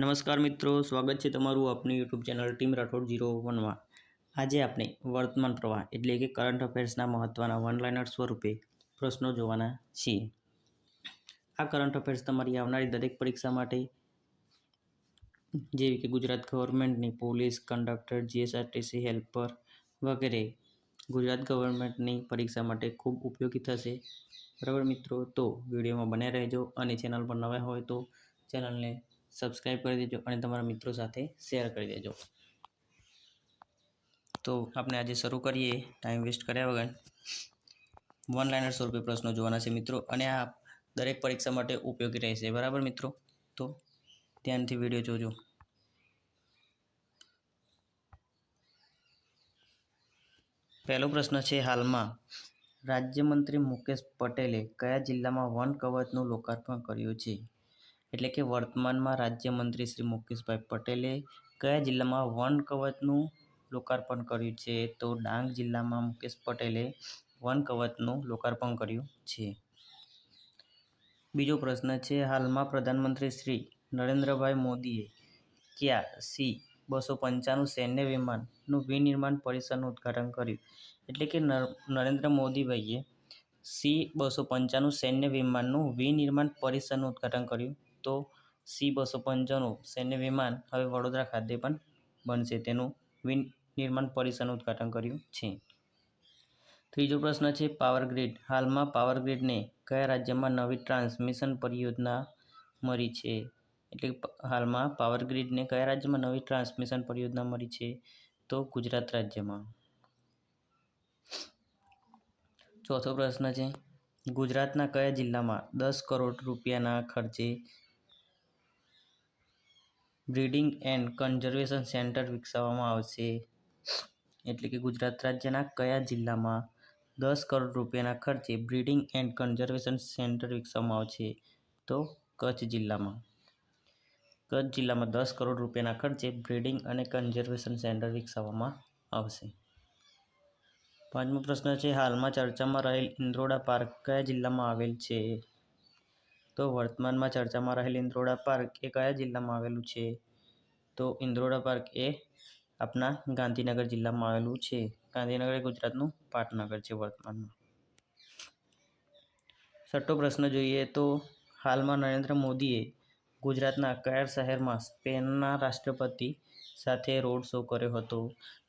નમસ્કાર મિત્રો, સ્વાગત છે તમારું આપની યુટ્યુબ ચેનલ ટીમ રાઠોડ 01માં। આજે આપણે વર્તમાન પ્રવાહ એટલે કે કરંટ અફેર્સના મહત્ત્વના વનલાઇનર સ્વરૂપે પ્રશ્નો જોવાના છીએ। આ કરંટ અફેર્સ તમારી આવનારી દરેક પરીક્ષા માટે જેવી કે ગુજરાત ગવર્મેન્ટની પોલીસ, કંડક્ટર, જીએસઆરટીસી હેલ્પર વગેરે ગુજરાત ગવર્મેન્ટની પરીક્ષા માટે ખૂબ ઉપયોગી થશે। બરાબર મિત્રો, તો વિડીયોમાં બન્યા રહેજો અને ચેનલ પર નવા હોય તો ચેનલને સબસ્ક્રાઈબ કરી દેજો અને તમારા મિત્રો સાથે શેર કરી દેજો। તો આપણે આજે શરૂ કરીએ ટાઈમ વેસ્ટ કર્યા વગર। વન લાઇનર સ્વરૂપે પ્રશ્નો જોવાના છે મિત્રો, અને આ દરેક પરીક્ષા માટે ઉપયોગી રહેશે। બરાબર મિત્રો, તો ધ્યાનથી વિડીયો જોજો। પહેલો પ્રશ્ન છે, હાલમાં રાજ્યમંત્રી મુકેશ પટેલે કયા જિલ્લામાં વન કવચનું લોકાર્પણ કર્યું છે? એટલે કે વર્તમાનમાં રાજ્યમંત્રી શ્રી મુકેશભાઈ પટેલે કયા જિલ્લામાં વન કવચનું લોકાર્પણ કર્યું છે? તો ડાંગ જિલ્લામાં મુકેશ પટેલે વન કવચનું લોકાર્પણ કર્યું છે। બીજો પ્રશ્ન છે, હાલમાં પ્રધાનમંત્રી શ્રી નરેન્દ્રભાઈ મોદીએ કયા C-295 સૈન્ય વિમાનનું વિનિર્માણ પરિસરનું ઉદ્ઘાટન કર્યું? એટલે કે નરેન્દ્ર મોદીભાઈએ C-295 સૈન્ય વિમાનનું વિનિર્માણ પરિસરનું ઉદ્ઘાટન કર્યું। તો C-295 સૈન્ય વિમાન હવે વડોદરા ખાતે પણ બનશે, તેનું વિનિર્માણ પરિસરનું ઉદ્ઘાટન કર્યું છે। ત્રીજો પ્રશ્ન છે, પાવર ગ્રીડ હાલમાં પાવર ગ્રીડને કયા રાજ્યમાં નવી ટ્રાન્સમિશન પરિયોજના મળી છે? એટલે હાલમાં પાવર ગ્રીડને કયા રાજ્યમાં નવી ટ્રાન્સમિશન પરિયોજના મળી છે? તો ગુજરાત રાજ્યમાં। ચોથો પ્રશ્ન છે, ગુજરાતના કયા જિલ્લામાં 10 કરોડ રૂપિયાના ખર્ચે બ્રીડિંગ એન્ડ કન્ઝર્વેશન સેન્ટર વિકસાવવામાં આવશે? એટલે કે ગુજરાત રાજ્યના કયા જિલ્લામાં 10 કરોડ રૂપિયાના ખર્ચે બ્રીડિંગ એન્ડ કન્ઝર્વેશન સેન્ટર વિકસાવવામાં આવશે? તો કચ્છ જિલ્લામાં। કચ્છ જિલ્લામાં 10 કરોડ રૂપિયાના ખર્ચે બ્રીડિંગ અને કન્ઝર્વેશન સેન્ટર વિકસાવવામાં આવશે। પાંચમો પ્રશ્ન છે, હાલમાં ચર્ચામાં રહેલ ઇન્દ્રોડા પાર્ક કયા જિલ્લામાં આવેલ છે? તો વર્તમાનમાં ચર્ચામાં રહેલ ઇન્દ્રોડા પાર્ક એ કયા જિલ્લામાં આવેલું છે? તો ઇન્દ્રોડા પાર્ક એ આપણા ગાંધીનગર જિલ્લામાં આવેલું છે। ગાંધીનગર એ ગુજરાતનું પાટનગર છે વર્તમાનમાં। છઠ્ઠો પ્રશ્ન જોઈએ તો, હાલમાં નરેન્દ્ર મોદીએ ગુજરાતના કયા શહેરમાં સ્પેનના રાષ્ટ્રપતિ સાથે રોડ શો કર્યો હતો?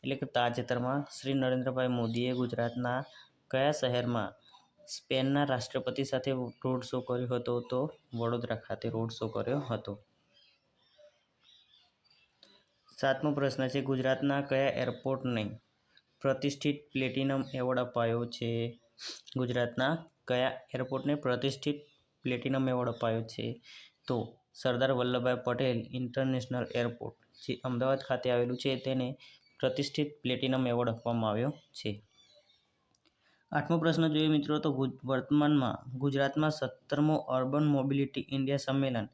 એટલે કે તાજેતરમાં શ્રી નરેન્દ્રભાઈ મોદીએ ગુજરાતના કયા શહેરમાં સ્પેનના રાષ્ટ્રપતિ સાથે રોડ શો કર્યો હતો? તો વડોદરા ખાતે રોડ શો કર્યો હતો। સાતમો પ્રશ્ન છે, ગુજરાતના કયા એરપોર્ટને પ્રતિષ્ઠિત પ્લેટિનમ એવોર્ડ અપાયો છે? ગુજરાતના કયા એરપોર્ટને પ્રતિષ્ઠિત પ્લેટિનમ એવોર્ડ અપાયો છે? તો સરદાર વલ્લભભાઈ પટેલ ઇન્ટરનેશનલ એરપોર્ટ જે અમદાવાદ ખાતે આવેલું છે તેને પ્રતિષ્ઠિત પ્લેટિનમ એવોર્ડ આપવામાં આવ્યો છે। આઠમો પ્રશ્ન જોઈએ મિત્રો, તો વર્તમાનમાં ગુજરાતમાં 17મો અર્બન મોબિલિટી ઇન્ડિયા સંમેલન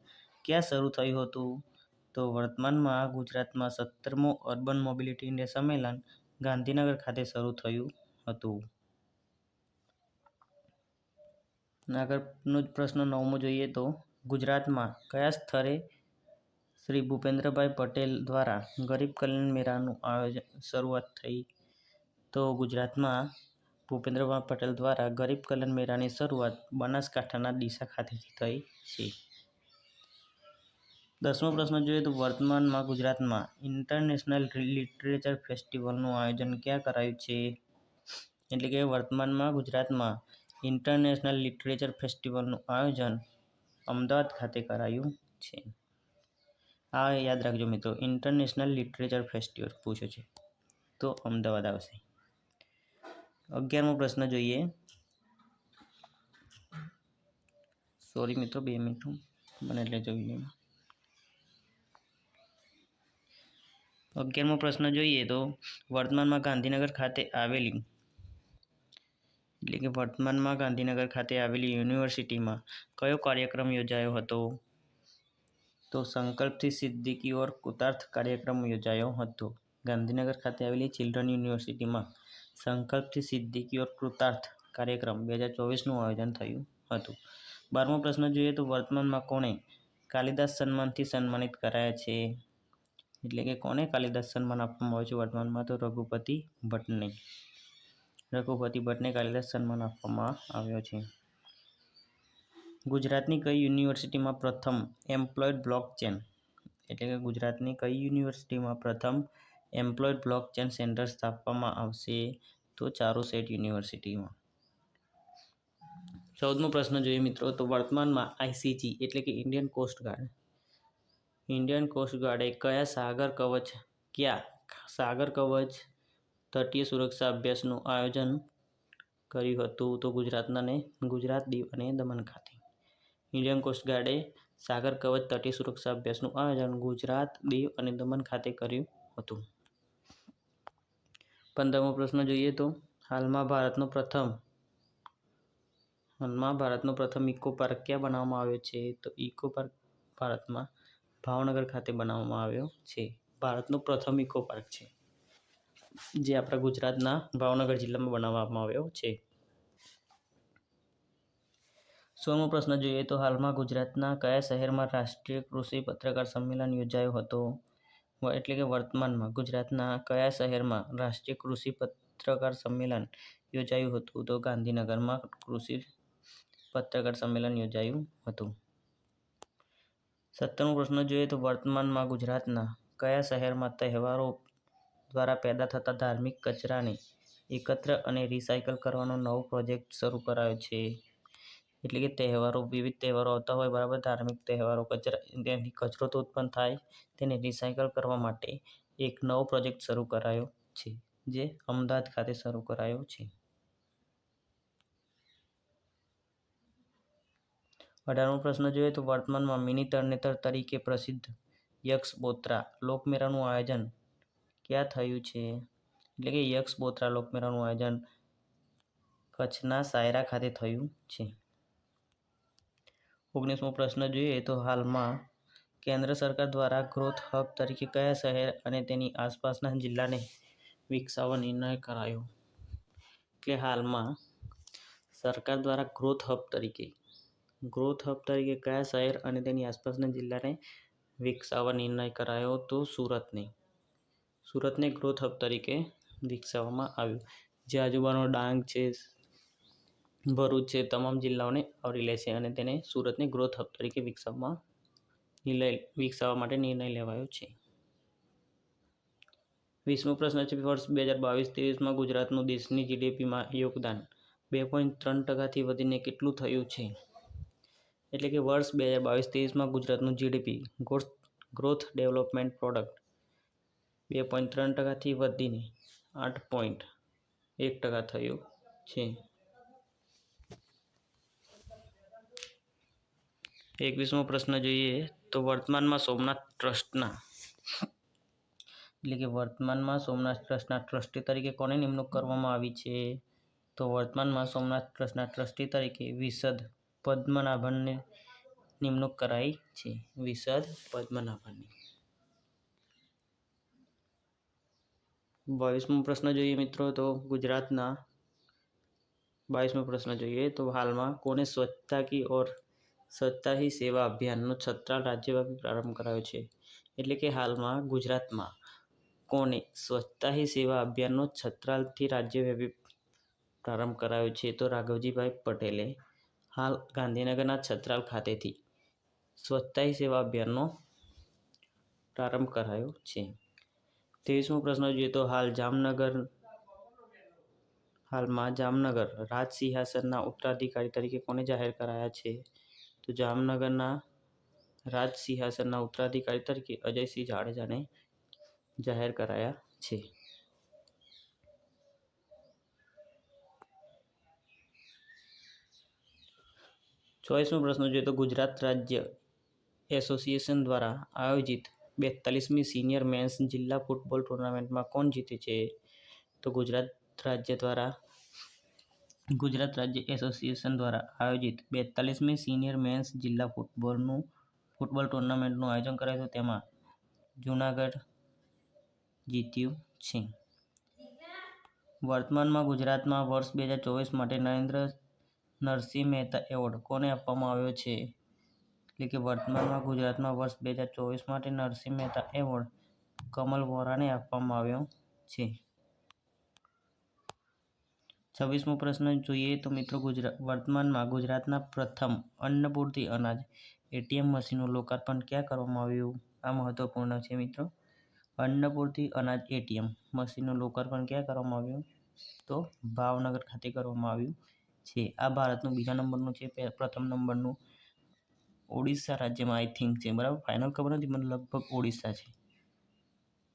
ક્યાં શરૂ થયું હતું? તો વર્તમાનમાં ગુજરાતમાં 17મો અર્બન મોબિલિટી ઇન્ડિયા સંમેલન ગાંધીનગર ખાતે શરૂ થયું હતું। આગળનો પ્રશ્ન નવમો જોઈએ તો, ગુજરાતમાં કયા સ્થળે શ્રી ભૂપેન્દ્રભાઈ પટેલ દ્વારા ગરીબ કલ્યાણ મેળાનું શરૂઆત થઈ? તો ગુજરાતમાં ભૂપેન્દ્રભાઈ પટેલ દ્વારા ગરીબ કલ્યાણ મેળાની શરૂઆત બનાસકાંઠાના ડીસા ખાતેથી થઈ છે। દસમો પ્રશ્ન જોઈએ તો, વર્તમાનમાં ગુજરાતમાં ઇન્ટરનેશનલ લિટરેચર ફેસ્ટિવલનું આયોજન ક્યાં કરાયું છે? એટલે કે વર્તમાનમાં ગુજરાતમાં ઇન્ટરનેશનલ લિટરેચર ફેસ્ટિવલનું આયોજન અમદાવાદ ખાતે કરાયું છે। આ યાદ રાખજો મિત્રો, ઇન્ટરનેશનલ લિટરેચર ફેસ્ટિવલ પૂછ્યો છે તો અમદાવાદ આવશે। 11મો પ્રશ્ન જોઈએ, સોરી મિત્રો 2 મિનિટ બને એટલે જોઈ 11મો પ્રશ્ન જોઈએ તો, વર્તમાનમાં ગાંધીનગર ખાતે આવેલી એટલે કે વર્તમાનમાં ગાંધીનગર ખાતે આવેલી યુનિવર્સિટીમાં કયો કાર્યક્રમ યોજાયો હતો? તો સંકલ્પથી સિદ્ધિ કી ઓર કૃતાર્થ કાર્યક્રમ યોજાયો હતો। ગાંધીનગર ખાતે આવેલી ચિલ્ડ્રન યુનિવર્સિટીમાં સંકલ્પથી સિદ્ધિ કી ઓર કૃતાર્થ કાર્યક્રમ 2024નું આયોજન થયું હતું। 12મો પ્રશ્ન જોઈએ તો, વર્તમાનમાં કોણે કાલિદાસ સન્માનથી સન્માનિત કરાયા છે? એટલે કે કોને કાલિદાસ સન્માન આપવામાં આવ્યું છે વર્તમાનમાં? તો રઘુપતિ ભટ્ટને કાલિદાસ સન્માન આપવામાં આવ્યો છે. ગુજરાતની કઈ યુનિવર્સિટીમાં પ્રથમ એમ્પ્લોયડ બ્લોકચેન એટલે કે ગુજરાતની કઈ યુનિવર્સિટીમાં પ્રથમ એમ્પ્લોયડ બ્લોકચેન સેન્ટર સ્થાપવામાં આવશે? તો ચારુસેટ યુનિવર્સિટીમાં. 14મો પ્રશ્ન જોઈએ મિત્રો, તો વર્તમાનમાં આઈસીજી એટલે કે ઇન્ડિયન કોસ્ટગાર્ડે કયા સાગર કવચ તટીય સુરક્ષા અભ્યાસનું આયોજન કર્યું હતું? તો ગુજરાત, દીવ અને દમણ ખાતે. ઇન્ડિયન કોસ્ટગાર્ડે સાગર કવચ તટીય સુરક્ષા અભ્યાસનું આયોજન ગુજરાત, દીવ અને દમણ ખાતે કર્યું હતું. 15મો પ્રશ્ન જોઈએ, તો હાલમાં ભારતનો પ્રથમ ઇકો પાર્ક ક્યાં બનાવવામાં આવ્યો છે? તો ઇકો પાર્ક ભારતમાં ભાવનગર ખાતે બનાવવામાં આવ્યો છે. ભારતનો પ્રથમ ઇકો પાર્ક છે જે આપણા ગુજરાતના ભાવનગર જિલ્લામાં બનાવવામાં આવ્યો છે. 16મો પ્રશ્ન જોઈએ, તો હાલમાં ગુજરાતના કયા શહેરમાં રાષ્ટ્રીય કૃષિ પત્રકાર સંમેલન યોજાયો હતો? એટલે કે વર્તમાનમાં ગુજરાતના કયા શહેરમાં રાષ્ટ્રીય કૃષિ પત્રકાર સંમેલન યોજાયું હતું? તો ગાંધીનગરમાં કૃષિ પત્રકાર સંમેલન યોજાયું હતું. 17મો પ્રશ્ન જોઈએ, તો વર્તમાનમાં ગુજરાતના કયા શહેરમાં તહેવારો દ્વારા પેદા થતા ધાર્મિક કચરાને એકત્ર અને રિસાયકલ કરવાનો નવો પ્રોજેક્ટ શરૂ કરાયો છે? એટલે કે વિવિધ તહેવારો આવતા હોય, બરાબર, ધાર્મિક તહેવારો, ત્યાંથી કચરો તો ઉત્પન્ન થાય, તેને રિસાયકલ કરવા માટે એક નવો પ્રોજેક્ટ શરૂ કરાયો છે, જે અમદાવાદ ખાતે શરૂ કરાયો છે. 18મો પ્રશ્ન જોઈએ, તો વર્તમાનમાં મિની તરણેતર તરીકે પ્રસિદ્ધ યક્ષબોત્રા લોકમેળાનું આયોજન ક્યાં થયું છે? એટલે કે યક્ષબોત્રા લોકમેળાનું આયોજન કચ્છના સાયરા ખાતે થયું છે. 19મો પ્રશ્ન જોઈએ, તો હાલમાં કેન્દ્ર સરકાર દ્વારા ગ્રોથ હબ તરીકે કયા શહેર અને તેની આસપાસના જિલ્લાને વિકસાવવા નિર્ણય કરાયો? એટલે હાલમાં સરકાર દ્વારા ગ્રોથ હબ તરીકે કયા શહેર અને તેની આસપાસના જિલ્લાને વિકસાવવા નિર્ણય કરાયો? તો સુરતને ગ્રોથ હબ તરીકે વિકસાવવામાં આવ્યું, જે આજુબાજુનો ડાંગ છે, ભરૂચ છે, તમામ જિલ્લાઓને આવરી લે છે અને તેને સુરતને ગ્રોથ હબ તરીકે વિકસાવવા માટે નિર્ણય લેવાયો છે. 20મો પ્રશ્ન છે, વર્ષ 2022-23માં ગુજરાતનું દેશની જીડીપીમાં યોગદાન 2.3%થી વધીને કેટલું થયું છે? એટલે કે વર્ષ 2022-23માં ગુજરાતનું જીડીપી ગ્રોથ ડેવલપમેન્ટ પ્રોડક્ટ 2.3%થી વધીને 8.1% થયું છે. 21મો પ્રશ્ન જોઈએ, તો વર્તમાનમાં સોમનાથ ટ્રસ્ટના ટ્રસ્ટી તરીકે કોની નિમણૂક કરવામાં આવી છે? તો વર્તમાનમાં સોમનાથ ટ્રસ્ટના ટ્રસ્ટી તરીકે વિશદ પદ્મનાભનની નિમણૂક કરાઈ છે. 22મો પ્રશ્ન જોઈએ મિત્રો, તો 22મો પ્રશ્ન જોઈએ, તો હાલમાં કોને સ્વચ્છતા હી સેવા અભિયાનનો છત્રાલ રાજ્યવ્યાપી પ્રારંભ કરાયો છે? એટલે કે હાલમાં ગુજરાતમાં કોને સ્વચ્છતા હી સેવા અભિયાનનો છત્રાલથી રાજ્યવ્યાપી પ્રારંભ કરાયો છે? તો રાઘવજીભાઈ પટેલે હાલ ગાંધીનગરના છત્રાલ ખાતેથી સ્વચ્છતા હી સેવા અભિયાનનો પ્રારંભ કરાયો છે. 23મો પ્રશ્ન જોઈએ, તો હાલમાં જામનગર રાજ સિંહાસનના ઉત્તરાધિકારી તરીકે કોને જાહેર કરાયા છે? તો જામનગરના રાજ સિંહાસનના ઉત્તરાધિકારી તરીકે અજયસિંહ જાડેજાને જાહેર કરાયા છે. 24મો પ્રશ્ન જોઈએ, તો ગુજરાત રાજ્ય એસોસિએશન દ્વારા આયોજિત 42મી સિનિયર મેન્સ જિલ્લા ફૂટબોલ ટુર્નામેન્ટમાં કોણ જીતે છે? તો ગુજરાત રાજ્ય એસોસિએશન દ્વારા આયોજિત 42મી સિનિયર મેન્સ જિલ્લા ફૂટબોલ ટુર્નામેન્ટનું આયોજન કરાયું હતું, તેમાં જૂનાગઢ જીત્યું છે. વર્તમાનમાં ગુજરાતમાં વર્ષ 2024 માટે નરેન્દ્ર નરસિંહ મહેતા એવોર્ડ કોને આપવામાં આવ્યો છે? એટલે કે વર્તમાનમાં ગુજરાતમાં વર્ષ 2024 માટે નરસિંહ મહેતા એવોર્ડ કમલ વોરાને આપવામાં આવ્યો છે. 26મો પ્રશ્ન જોઈએ તો મિત્રો, વર્તમાનમાં ગુજરાતના પ્રથમ અન્નપૂર્તિ અનાજ એટીએમ મશીનનું લોકાર્પણ ક્યાં કરવામાં આવ્યું? આ મહત્વપૂર્ણ છે મિત્રો. અન્નપૂર્તિ અનાજ એટીએમ મશીનનું લોકાર્પણ ક્યાં કરવામાં આવ્યું? તો ભાવનગર ખાતે કરવામાં આવ્યું છે. આ ભારતનું બીજા નંબરનું છે. પ્રથમ નંબરનું ઓડિશા રાજ્યમાં આઈ થિંક છે, બરાબર. ફાઇનલ ખબર નથી, મને લગભગ ઓડિશા છે.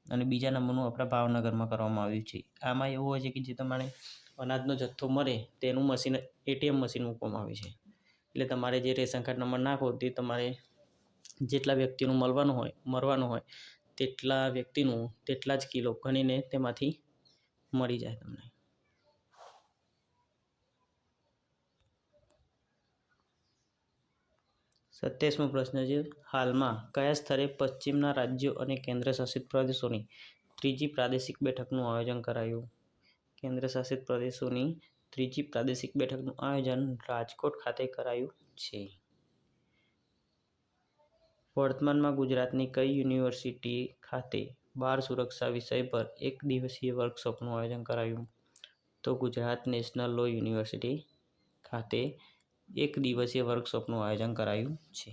અને બીજા નંબરનું આપણા ભાવનગરમાં કરવામાં આવ્યું છે. આમાં એવું હોય છે કે જે તમારે અનાજનો જથ્થો મળે તેનું મશીન એટીએમ મશીન મૂકવામાં આવે છે. એટલે તમારે જે રેશન કાર્ડ નંબર નાખો તે તમારે જેટલા વ્યક્તિનું મરવાનું હોય તેટલા વ્યક્તિનું તેટલા જ કિલો ગણીને તેમાંથી મળી જાય તમને. સત્યાવીસમો પ્રશ્ન છે, હાલમાં કયા સ્તરે પશ્ચિમના રાજ્યો અને કેન્દ્રશાસિત પ્રદેશોની ત્રીજી પ્રાદેશિક બેઠકનું આયોજન કરાયું? કેન્દ્રશાસિત પ્રદેશોની ત્રીજી પ્રાદેશિક બેઠકનું આયોજન રાજકોટ ખાતે કરાયું છે. વર્તમાનમાં ગુજરાતની કઈ યુનિવર્સિટી ખાતે બાળ સુરક્ષા વિષય પર એક દિવસીય વર્કશોપનું આયોજન કરાયું? તો ગુજરાત નેશનલ લો યુનિવર્સિટી ખાતે એક દિવસીય વર્કશોપનું આયોજન કરાયું છે.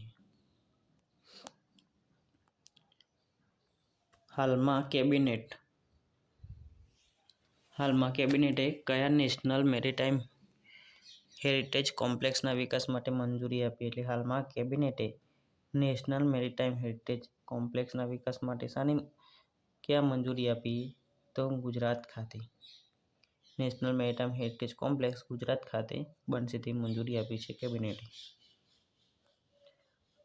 હાલમાં કેબિનેટે કયા નેશનલ મેરીટાઈમ હેરિટેજ કોમ્પ્લેક્સના વિકાસ માટે મંજૂરી આપી? એટલે હાલમાં કેબિનેટે નેશનલ મેરીટાઈમ હેરિટેજ કોમ્પ્લેક્સના વિકાસ માટે ક્યાં મંજૂરી આપી? તો ગુજરાત ખાતે. National maritime heritage complex Gujarat ખાતે બનશે તે મંજૂરી આપી છે કેબિનેટે.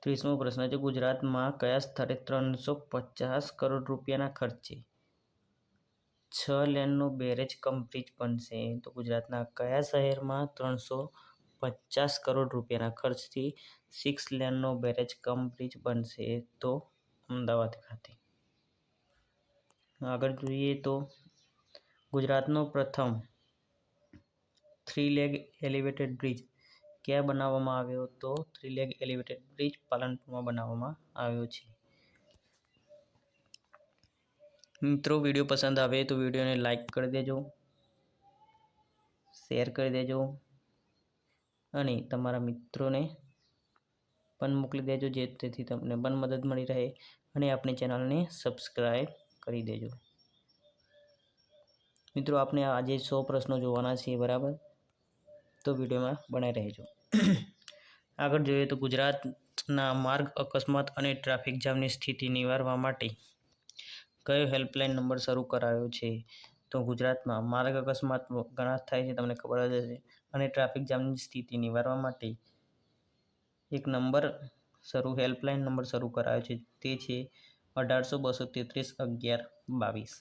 30મો પ્રશ્ન છે, ગુજરાતમાં કયા સ્થળે 350 કરોડ રૂપિયાના ખર્ચે 6 લેનનો બેરેજ કમ બ્રિજ બનશે? તો ગુજરાતના કયા શહેરમાં 350 કરોડ રૂપિયાના ખર્ચથી 6 લેનનો બેરેજ કમ બ્રિજ બનશે? તો અમદાવાદ ખાતે. આગળ જોઈએ તો ગુજરાતનો પ્રથમ 3 લેગ એલિવેટેડ બ્રિજ ક્યાં બનાવવામાં આવ્યો? તો 3 લેગ એલિવેટેડ બ્રિજ પાલનપુરમાં બનાવવામાં આવ્યો છે. મિત્રો, વિડીયો પસંદ આવે તો વિડીયોને લાઈક કરી દેજો, શેર કરી દેજો અને તમારા મિત્રોને પણ મોકલી દેજો, જેથી તમને પણ મદદ મળી રહે, અને આપણી ચેનલને સબસ્ક્રાઈબ કરી દેજો. મિત્રો, આપણે આજે 100 પ્રશ્નો જોવાના છીએ, બરાબર. તો વિડીયોમાં બનાવી રહેજો. આગળ જોઈએ તો ગુજરાતના માર્ગ અકસ્માત અને ટ્રાફિક જામની સ્થિતિ નિવારવા માટે કયો હેલ્પલાઇન નંબર શરૂ કરાયો છે? તો ગુજરાતમાં માર્ગ અકસ્માત ઘણા થાય છે, તમને ખબર જ હશે, અને ટ્રાફિક જામની સ્થિતિ નિવારવા માટે એક હેલ્પલાઇન નંબર શરૂ કરાયો છે. તે છે 1800-233-11-22.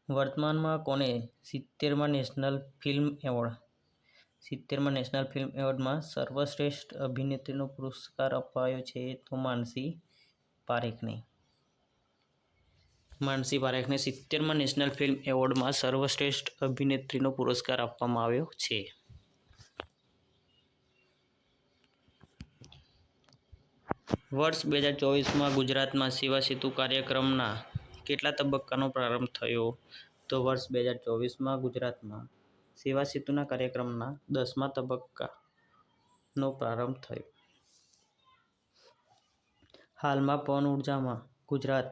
વર્તમાનમાં કોને 70મા નેશનલ ફિલ્મ એવોર્ડમાં સર્વશ્રેષ્ઠ અભિનેત્રીનો પુરસ્કાર અપાયો છે? તો માનસી પારેખને 70મા નેશનલ ફિલ્મ એવોર્ડમાં સર્વશ્રેષ્ઠ અભિનેત્રીનો પુરસ્કાર આપવામાં આવ્યો છે. વર્ષ 2024માં ગુજરાતમાં સેવા સેતુ કાર્યક્રમના કેટલા તબક્કાનો પ્રારંભ થયો? તો વર્ષ 2024માં ગુજરાતમાં સેવા સેતુના કાર્યક્રમના 10મા તબક્કાનો પ્રારંભ થયો. હાલમાં પવન ઉર્જામાં ગુજરાત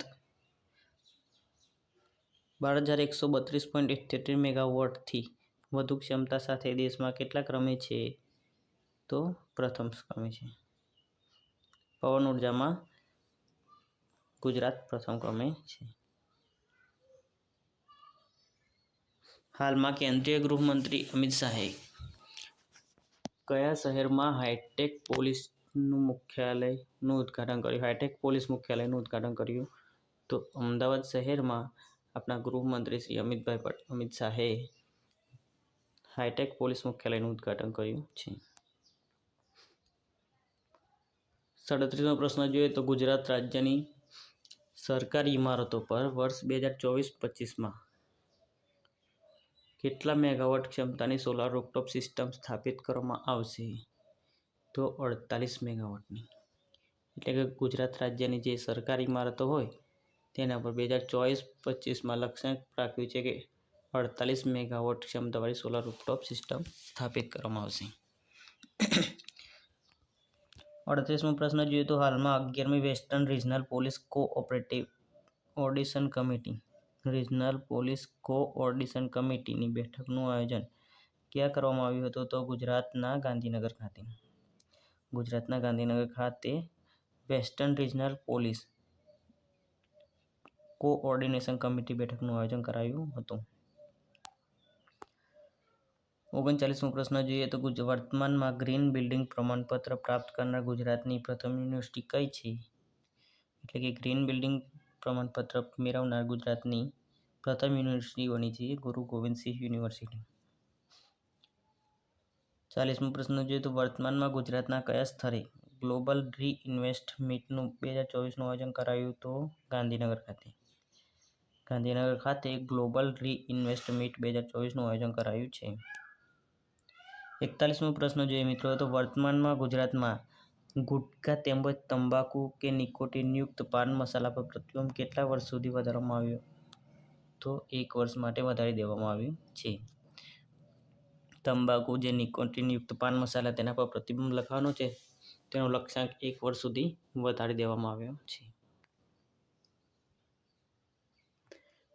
12,132.78 મેગાવોટથી વધુ ક્ષમતા સાથે દેશમાં કેટલા ક્રમે છે? તો પ્રથમ ક્રમે છે. પવન ઉર્જામાં ગુજરાત પ્રથમ ક્રમે છે. હાલમાં કેન્દ્રીય ગૃહમંત્રી અમિત શાહે કયા શહેરમાં હાઈટેક પોલીસ મુખ્યાલયનું ઉદ્ઘાટન કર્યું? તો અમદાવાદ શહેરમાં આપણા ગૃહમંત્રી શ્રી અમિત શાહે હાઈટેક પોલીસ મુખ્યાલયનું ઉદ્ઘાટન કર્યું છે. 37મો પ્રશ્ન જોઈએ તો ગુજરાત રાજ્યની સરકારી ઇમારતો પર વર્ષ 2024-25માં કેટલા મેગાવોટ ક્ષમતાની સોલાર રૂફટોપ સિસ્ટમ સ્થાપિત કરવામાં આવશે? તો 48 મેગાવોટની. એટલે કે ગુજરાત રાજ્યની જે સરકારી ઇમારતો હોય તેના પર 2024-25માં લક્ષ્યાંક રાખ્યું છે કે 48 મેગાવોટ ક્ષમતાવાળી સોલાર રૂફટોપ સિસ્ટમ સ્થાપિત કરવામાં આવશે. 38મો પ્રશ્ન જોઈએ તો હાલમાં 11મી વેસ્ટર્ન રિજનલ પોલીસ કોઓપરેટિવ ઓડિશન કમિટીની બેઠકનું આયોજન ક્યાં કરવામાં આવ્યું હતું? તો ગુજરાતના ગાંધીનગર ખાતે western regional police coordination committee બેઠકનું આયોજન કરાયું હતું. 39મો પ્રશ્ન જોઈએ તો વર્તમાનમાં ગ્રીન બિલ્ડિંગ પ્રમાણપત્ર પ્રાપ્ત કરનાર ગુજરાતની પ્રથમ યુનિવર્સિટી કઈ છે? એટલે કે ગ્રીન બિલ્ડિંગ પ્રમાણપત્ર મેળવનાર ગુજરાતની પ્રથમ યુનિવર્સિટી બની છે ગુરુ ગોવિંદ સિંહ યુનિવર્સિટી. 40મો પ્રશ્ન જોઈએ તો વર્તમાનમાં ગુજરાતના કયા સ્થળે ગ્લોબલ રી-ઇન્વેસ્ટ મીટનું 2024નું આયોજન કરાયું? તો ગાંધીનગર ખાતે ગ્લોબલ રી-ઇન્વેસ્ટ મીટ 2024નું આયોજન કરાયું છે. 41મો પ્રશ્ન જોઈએ મિત્રો તો વર્તમાનમાં ગુજરાતમાં ગુટખા તેમજ તંબાકુ કે નિકોટિનયુક્ત પાન મસાલા પર પ્રતિબંધ કેટલા વર્ષ સુધી વધારવામાં આવ્યો? તો 1 વર્ષ માટે વધારી દેવામાં આવ્યું છે. તંબાકુ જે નિકોટિનયુક્ત પાન મસાલા તેના પર પ્રતિબંધ લગાવવાનો છે તેનો લક્ષ્યાંક 1 વર્ષ સુધી વધારી દેવામાં આવ્યો છે.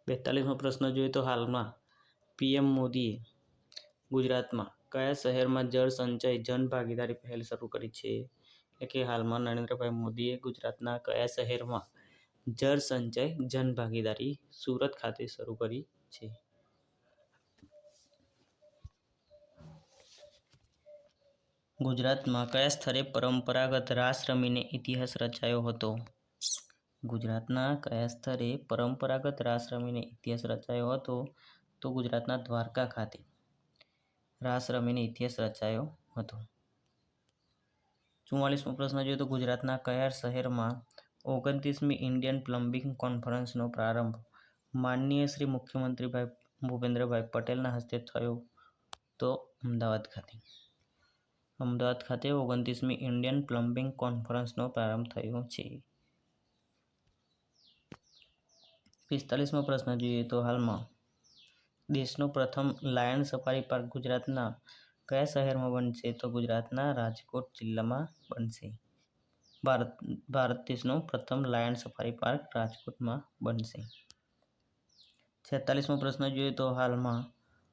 42મો પ્રશ્ન જોઈએ તો હાલમાં પીએમ મોદીએ ગુજરાતમાં કયા શહેરમાં જળ સંચય જન ભાગીદારી પહેલ શરૂ કરી છે? એટલે કે હાલમાં નરેન્દ્રભાઈ મોદીએ ગુજરાતના કયા શહેરમાં જળ સંચય જન ભાગીદારી સુરત ખાતે શરૂ કરી છે? ગુજરાતમાં કયા સ્થળે પરંપરાગત રાસ રમીને ઇતિહાસ રચાયો હતો? ગુજરાતના કયા સ્થળે પરંપરાગત રાસ રમીને ઇતિહાસ રચાયો હતો? તો ગુજરાતના દ્વારકા ખાતે રાસ રમીને ઇતિહાસ રચાયો હતો. 44મો પ્રશ્ન જોઈએ તો ગુજરાતના કયા શહેરમાં 29મી ઇન્ડિયન પ્લમ્બિંગ કોન્ફરન્સનો પ્રારંભ માનનીય શ્રી મુખ્યમંત્રી ભૂપેન્દ્રભાઈ પટેલના હસ્તે થયો? તો અમદાવાદ ખાતે 29મી ઇન્ડિયન પ્લમ્બિંગ કોન્ફરન્સનો પ્રારંભ થયો છે. 45મો પ્રશ્ન જોઈએ તો હાલમાં દેશનો પ્રથમ લાયન સફારી પાર્ક ગુજરાતના કયા શહેરમાં બનશે? તો ગુજરાતના રાજકોટ જિલ્લામાં બનશે. ભારત દેશનો પ્રથમ લાયન સફારી પાર્ક રાજકોટમાં બનશે. 46મો પ્રશ્ન જોઈએ તો હાલમાં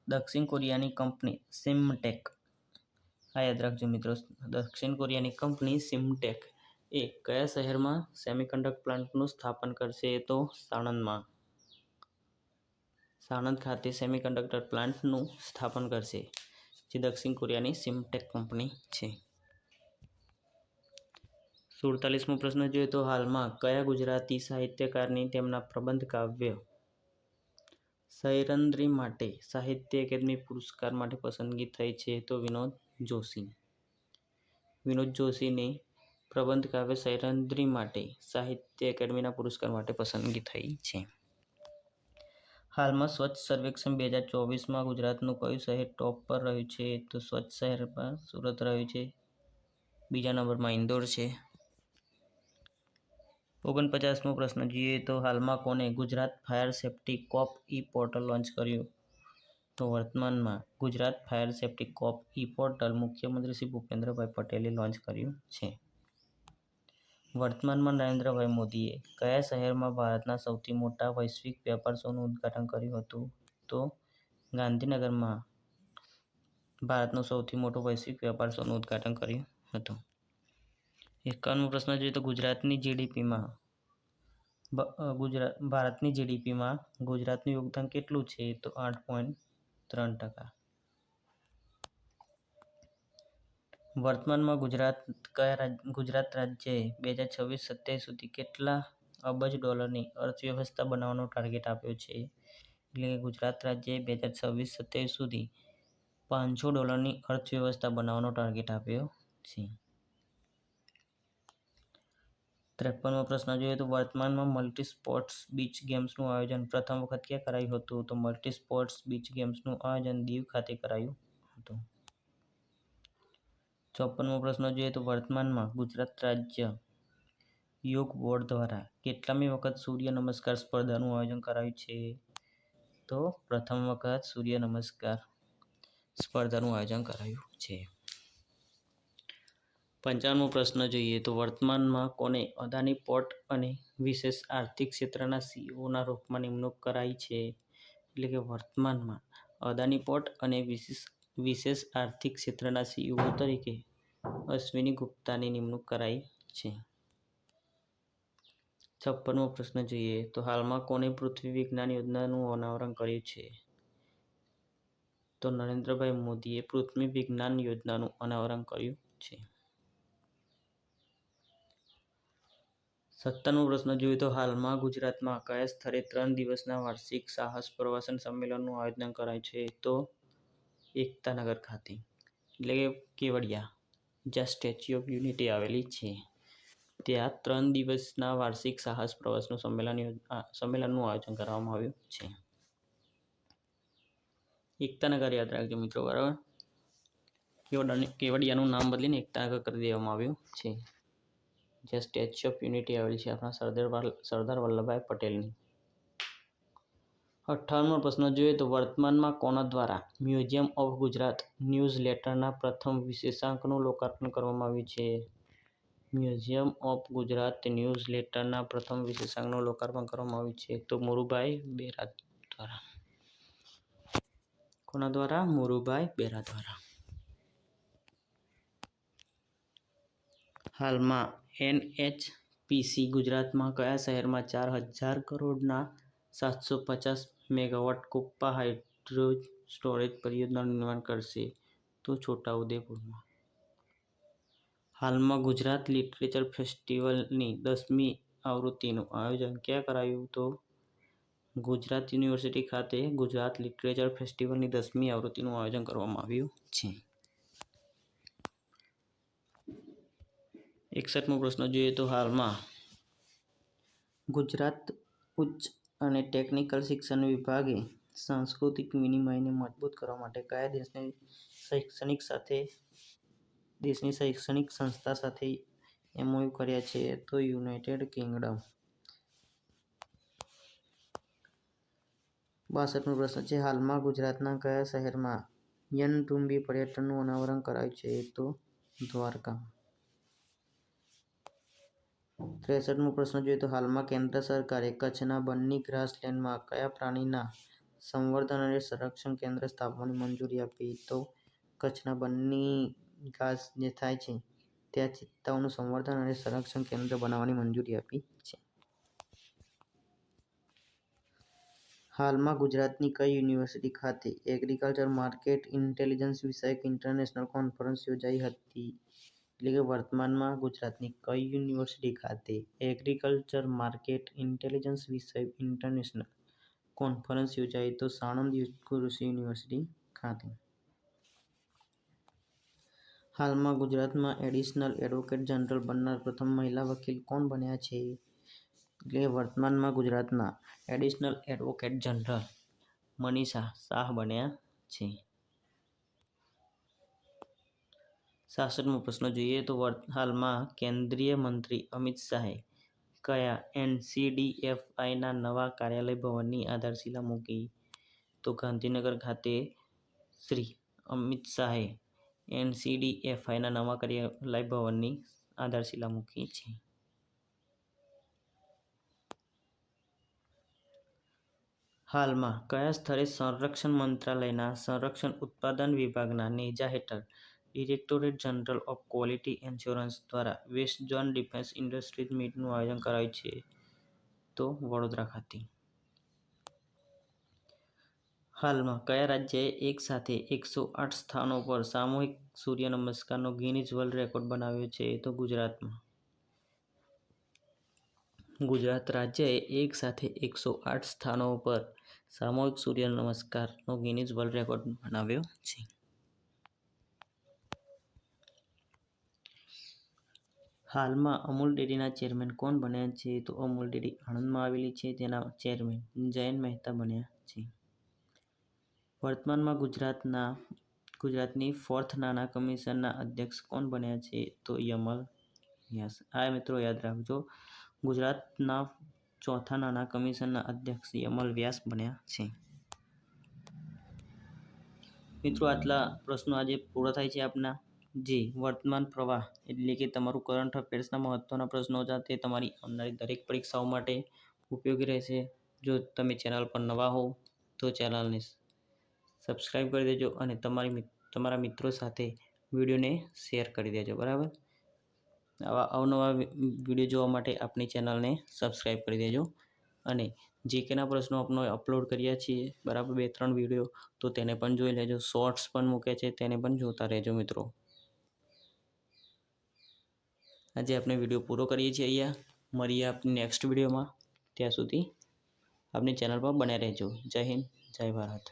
દક્ષિણ કોરિયાની કંપની સિમટેક યાદ રાખજો મિત્રો, દક્ષિણ કોરિયાની કંપની સિમટેક એ કયા શહેરમાં સેમિકન્ડક્ટર પ્લાન્ટનું સ્થાપન કરશે? તો સાણંદ ખાતે સેમિકન્ડક્ટર પ્લાન્ટનું સ્થાપન કરશે જે દક્ષિણ કોરિયાની સિમટેક કંપની છે. 47મો પ્રશ્ન જોઈએ તો હાલમાં કયા ગુજરાતી સાહિત્યકારની તેમના પ્રબંધ કાવ્ય સૈરંદ્રી માટે સાહિત્ય એકેડમી પુરસ્કાર માટે પસંદગી થઈ છે? તો વિનોદ જોશીની પ્રબંધ કાવ્ય સૈરંદ્રી માટે સાહિત્ય એકેડમીના પુરસ્કાર માટે પસંદગી થઈ છે. હાલમાં સ્વચ્છ સર્વેક્ષણ 2024માં ગુજરાતનું કયું શહેર ટોપ પર રહ્યું છે? તો સ્વચ્છ શહેરમાં સુરત રહ્યું છે. બીજા નંબરમાં ઇન્દોર છે. 49મો પ્રશ્ન જોઈએ તો હાલમાં કોને ગુજરાત ફાયર સેફ્ટી કોપ પોર્ટલ લોન્ચ કર્યું? તો વર્તમાનમાં ગુજરાત ફાયર સેફ્ટી કોપ પોર્ટલ મુખ્યમંત્રી શ્રી ભૂપેન્દ્રભાઈ પટેલે લોન્ચ કર્યું છે. વર્તમાનમાં નરેન્દ્રભાઈ મોદીએ કયા શહેરમાં ભારતના સૌથી મોટા વૈશ્વિક વેપાર શોનું ઉદ્ઘાટન કર્યું હતું? તો ગાંધીનગરમાં ભારતનો સૌથી મોટો વૈશ્વિક વેપાર શોનું ઉદ્ઘાટન કર્યું હતું. 51મો પ્રશ્ન જોઈએ તો ભારતની જીડીપીમાં ગુજરાતનું યોગદાન કેટલું છે? તો 8.3%. વર્તમાનમાં ગુજરાત રાજ્યએ 2026-27 સુધી કેટલા અબજ ડોલરની અર્થવ્યવસ્થા બનાવવાનો ટાર્ગેટ આપ્યો છે? એટલે કે ગુજરાત રાજ્યએ 2026-27 સુધી $500ની અર્થવ્યવસ્થા બનાવવાનો ટાર્ગેટ આપ્યો છે. 53મો પ્રશ્ન જોઈએ તો વર્તમાનમાં મલ્ટી સ્પોર્ટ્સ બીચ ગેમ્સનું આયોજન પ્રથમ વખત ક્યાં કરાયું હતું? તો મલ્ટી સ્પોર્ટ્સ બીચ ગેમ્સનું આયોજન દીવ ખાતે કરાયું હતું. 54મો પ્રશ્ન જોઈએ તો વર્તમાનમાં ગુજરાત રાજ્ય યોગ બોર્ડ દ્વારા કેટલામી વખત સૂર્ય નમસ્કાર સ્પર્ધાનું આયોજન કરાયું છે? તો પ્રથમ વખત સૂર્ય નમસ્કાર સ્પર્ધાનું આયોજન કરાયું છે. 55મો પ્રશ્ન જોઈએ તો વર્તમાનમાં કોને અદાણી પોર્ટ અને વિશેષ આર્થિક ક્ષેત્રના સીઈઓના રૂપમાં નિમણૂક કરાઈ છે? એટલે કે વર્તમાનમાં અદાણી પોર્ટ અને વિશેષ આર્થિક ક્ષેત્રના સીઈઓ તરીકે અશ્વિની ગુપ્તાની નિમણૂક કરાઈ છે. 56મો પ્રશ્ન જોઈએ તો હાલમાં કોને પૃથ્વી વિજ્ઞાન યોજનાનું અનાવરણ કર્યું છે? તો નરેન્દ્રભાઈ મોદીએ પૃથ્વી વિજ્ઞાન યોજનાનું અનાવરણ કર્યું છે. 57મો પ્રશ્ન જોઈએ તો હાલમાં ગુજરાતમાં કયા સ્થળે 3 દિવસના વાર્ષિક સાહસ પ્રવાસન સંમેલનનું આયોજન કરાયું છે? તો એકતાનગર ખાતે, એટલે કે કેવડિયા, જ્યાં સ્ટેચ્યુ ઓફ યુનિટી આવેલી છે, ત્યાં 3 દિવસના વાર્ષિક સાહસ પ્રવાસન સંમેલનનું આયોજન કરવામાં આવ્યું છે. એકતાનગર યાદ રાખજો મિત્રો, બરાબર. કેવડિયાનું નામ બદલીને એકતાનગર કરી દેવામાં આવ્યું છે, જ્યાં સ્ટેચ્યુ ઓફ યુનિટી આવેલી છે આપણા સરદાર વલ્લભભાઈ પટેલની. 58મો પ્રશ્ન જોઈએ તો વર્તમાનમાં કોના દ્વારા મ્યુઝિયમ ઓફ ગુજરાત ન્યૂઝ લેટરના પ્રથમ વિશેષાંકનું લોકાર્પણ કરવામાં આવ્યું છે? મ્યુઝિયમ ઓફ ગુજરાત ન્યૂઝ લેટરના પ્રથમ વિશેષાંકનું લોકાર્પણ કરવામાં આવ્યું છે તો મોરુભાઈ બેરા દ્વારા. કોના દ્વારા? મોરુભાઈ બેરા દ્વારા. હાલમાં એનએચપીસી ગુજરાતમાં કયા શહેરમાં 4000 કરોડના 750 મેગાવોટ કુપ્પા હાઇડ્રો સ્ટોરેજ પરિયોજનાનું નિર્માણ કરશે? તો છોટાઉદેપુરમાં. હાલમાં ગુજરાત લિટરેચર ફેસ્ટિવલની 10મી આવૃત્તિનું આયોજન ક્યાં કરાયું? તો ગુજરાત યુનિવર્સિટી ખાતે ગુજરાત લિટરેચર ફેસ્ટિવલની 10મી આવૃત્તિનું આયોજન કરવામાં આવ્યું છે. 61મો પ્રશ્ન જોઈએ તો હાલમાં ગુજરાત ઉચ્ચ અને ટેકનિકલ શિક્ષણ વિભાગે સાંસ્કૃતિક વિનિમયને મજબૂત કરવા માટે કયા દેશની શૈક્ષણિક સંસ્થા સાથે એમઓયુ કર્યા છે? તો યુનાઇટેડ કિંગડમ. 62મો પ્રશ્ન છે હાલમાં ગુજરાતના કયા શહેરમાં યનટુંબી પર્યટનનું અનાવરણ કરાયું છે? તો દ્વારકા. 63મો પ્રશ્ન જોઈએ તો હાલમાં કેન્દ્ર સરકારે કચ્છના બન્ની ગ્રાસલેન્ડમાં કયા પ્રાણીના સંવર્ધન અને સંરક્ષણ કેન્દ્ર સ્થાપવાની મંજૂરી આપી? તો કચ્છના બન્ની ઘાસ જે થાય છે ત્યાં ચિત્તાઓનું સંવર્ધન અને સંરક્ષણ કેન્દ્ર બનાવવાની મંજૂરી આપી છે. હાલમાં ગુજરાતની કઈ યુનિવર્સિટી ખાતે એગ્રીકલ્ચર માર્કેટ ઇન્ટેલિજન્સ વિષયક ઇન્ટરનેશનલ કોન્ફરન્સ યોજાઈ હતી? એટલે કે વર્તમાનમાં ગુજરાતની કઈ યુનિવર્સિટી ખાતે એગ્રીકલ્ચર માર્કેટ ઇન્ટેલિજન્સ વિષયક ઇન્ટરનેશનલ કોન્ફરન્સ યોજાઈ? તો સાણંદ કૃષિ યુનિવર્સિટી ખાતે. હાલમાં ગુજરાતમાં એડિશનલ એડવોકેટ જનરલ બનનાર પ્રથમ મહિલા વકીલ કોણ બન્યા છે? એટલે વર્તમાનમાં ગુજરાતના additional advocate general Manisha Shah બન્યા છે. 66મો પ્રશ્ન જોઈએ તો હાલમાં કેન્દ્રીય મંત્રી અમિત શાહે કયા એનસીડીએફઆઈના નવા કાર્યાલય ભવનની આધારશિલા મૂકી? તો ગાંધીનગર ખાતે શ્રી અમિત શાહે એનસીડીએફઆઈના નવા કાર્યાલય ભવનની આધારશિલા મૂકી છે. હાલમાં કયા સ્થળે સંરક્ષણ મંત્રાલયના સંરક્ષણ ઉત્પાદન વિભાગના નેજા હેઠળ directorate general of quality assurance દ્વારા વેસ્ટ ઝોન ડિફેન્સ ઇન્ડસ્ટ્રીઝ મીટનું આયોજન કરાયું છે? તો વડોદરા ખાતે. હાલમાં કયા રાજ્યએ એક સાથે 108 સ્થાનો પર સામૂહિક સૂર્ય નમસ્કારનો ગિનીઝ વર્લ્ડ રેકોર્ડ બનાવ્યો છે? તો ગુજરાતમાં. ગુજરાત રાજ્યએ એક સાથે 108 સ્થાનો પર સામૂહિક સૂર્ય નમસ્કારનો ગિનીઝ વર્લ્ડ રેકોર્ડ બનાવ્યો છે. હાલમાં અમૂલ ડેરીના ચેરમેન કોણ બન્યા છે? તો અમૂલ ડેરી આણંદમાં આવેલી છે તેના ચેરમેન જયંત મહેતા બન્યા છે. વર્તમાનમાં ગુજરાતની 4th નાણાં કમિશનના અધ્યક્ષ કોણ બન્યા છે? તો યમલ વ્યાસ. આ મિત્રો યાદ રાખજો. ગુજરાતના 4થા નાણાં કમિશનના અધ્યક્ષ યમલ વ્યાસ બન્યા છે. મિત્રો આટલા પ્રશ્નો આજે પૂરા થાય છે આપના. જે વર્તમાન પ્રવાહ એટલે કે તમારું કરંટ અફેર્સના મહત્વના પ્રશ્નો હતા તે તમારી આવનારી દરેક પરીક્ષાઓ માટે ઉપયોગી રહેશે. જો તમે ચેનલ પર નવા હો તો ચેનલને સબસ્ક્રાઈબ કરી દેજો અને તમારા મિત્રો સાથે વિડીયોને શેર કરી દેજો. બરાબર, આવા અવનવા વિડીયો જોવા માટે આપણી ચેનલને સબસ્ક્રાઈબ કરી દેજો. અને જીકેના પ્રશ્નો આપણે અપલોડ કર્યા છીએ, બરાબર, 2-3 વિડીયો, તો તેને પણ જોઈ લેજો. શોર્ટ્સ પણ મૂકે છે, તેને પણ જોતા રહેજો મિત્રો. આજે આપણે વિડીયો પૂરો કરીએ છીએ અહીંયા. મળીએ આપણી નેક્સ્ટ વિડીયોમાં. ત્યાં સુધી આપણી ચેનલ પર બન્યા રહેજો. જય હિન્દ, જય ભારત.